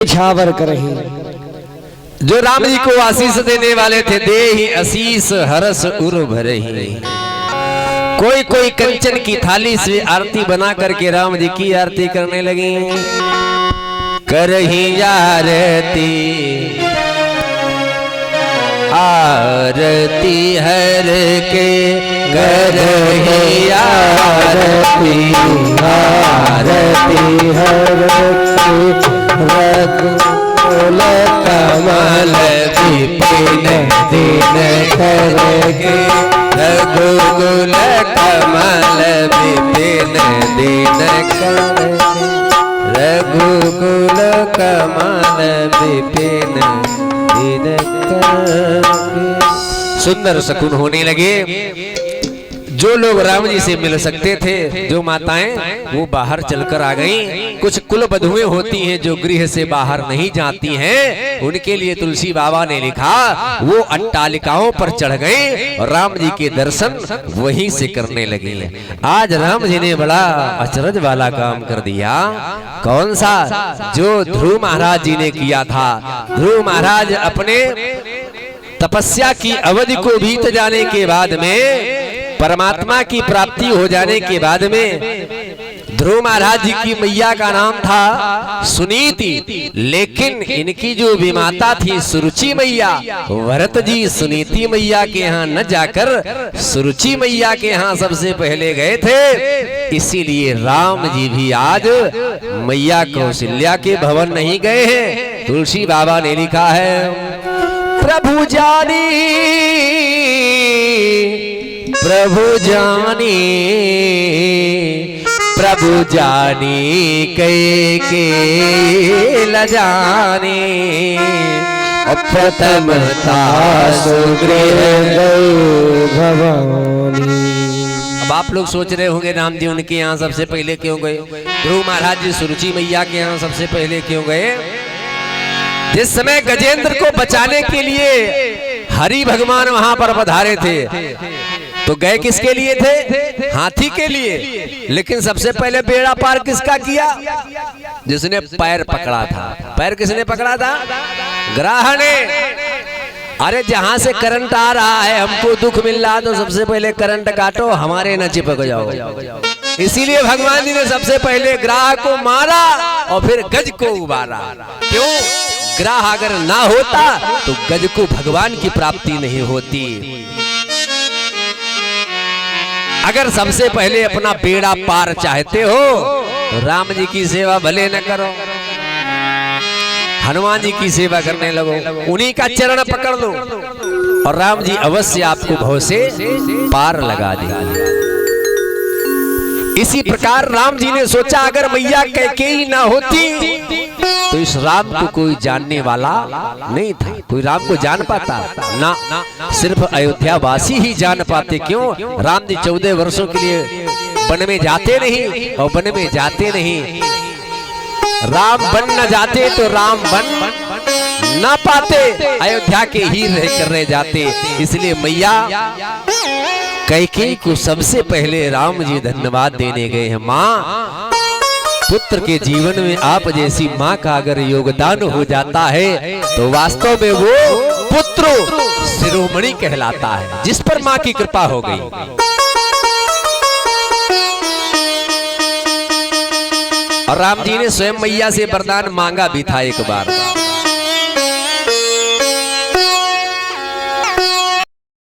झावर करही। जो राम जी को आशीष देने वाले थे, दे ही आशीष हरस उर भरही। कोई कोई कंचन की थाली से आरती बना करके राम जी की आरती करने लगी। करही आरती आरती हर के, करही आरती आरती हर के। रघुकुल कमल विपिन दिन करके, रघुकुल कमल विपिन दिन करके, रघुकुल कमल विपिन दिन करके। सुंदर शकुन होने लगे। जो लोग राम जी से मिल सकते थे, जो माताएं, वो बाहर चलकर आ गईं। कुछ कुल बधुएं होती हैं जो गृह से बाहर नहीं जाती हैं, उनके लिए तुलसी बाबा ने लिखा, वो अट्टालिकाओं पर चढ़ गए और राम जी के दर्शन वहीं से करने लगे। आज राम जी ने बड़ा अचरज वाला काम कर दिया। कौन सा? जो ध्रुव महाराज जी ने किया था। ध्रुव महाराज अपने तपस्या की अवधि को बीत जाने के बाद में, परमात्मा की प्राप्ति हो जाने के बाद में, ध्रुव महाराज जी की मैया का नाम था सुनीति, लेकिन इनकी जो विमाता थी सुरुचि मैया, भरत जी सुनीति मैया के यहाँ न जाकर सुरुचि मैया के यहाँ सबसे पहले गए थे। इसीलिए राम जी भी आज मैया कौशल्या के भवन नहीं गए हैं। तुलसी बाबा ने लिखा है, प्रभु जानी प्रभु जानी प्रभु जानी के लजानी, प्रथमता सुगृह भवानी। अब आप लोग सोच रहे होंगे राम जी उनके यहाँ सबसे पहले क्यों गए? ध्रुव महाराज जी सुरुचि मैया के यहाँ सबसे पहले क्यों गए? जिस समय गजेंद्र को बचाने के लिए हरि भगवान वहां पर पधारे थे, तो गए किसके लिए थे? हाथी के लिए। लेकिन सबसे पहले बेड़ा पार किसका किया? जिसने पैर पकड़ा था। पैर किसने पकड़ा था? ग्राह ने। अरे जहां से करंट आ रहा है, हमको दुख मिल रहा, तो सबसे पहले करंट काटो, हमारे न चिपक जाओ। इसीलिए भगवान जी ने सबसे पहले ग्राह को मारा और फिर गज को उबारा। क्यों? ग्राह अगर ना होता तो गज को भगवान की प्राप्ति नहीं होती। अगर सबसे पहले अपना बेड़ा पार चाहते हो तो राम जी की सेवा भले न करो, हनुमान जी की सेवा करने लगो, उन्हीं का चरण पकड़ लो और राम जी अवश्य आपको भव से पार लगा देंगे। इसी प्रकार राम जी ने सोचा, अगर मैया कैकेयी ना होती तो इस राम को कोई जानने वाला नहीं था। कोई राम को जान पाता ना, सिर्फ अयोध्या वासी ही जान पाते। क्यों? राम जी 14 वर्षों के लिए वन में जाते नहीं, और वन में जाते नहीं, राम बन न जाते तो राम बन ना पाते, अयोध्या के ही रह जाते। इसलिए मैया कैकेयी को सबसे पहले राम जी धन्यवाद देने गए हैं। माँ, पुत्र के जीवन में आप जैसी माँ का अगर योगदान हो जाता है तो वास्तव में वो पुत्र शिरोमणि कहलाता है, जिस पर माँ की कृपा हो गई। और राम जी ने स्वयं मैया से वरदान मांगा भी था एक बार।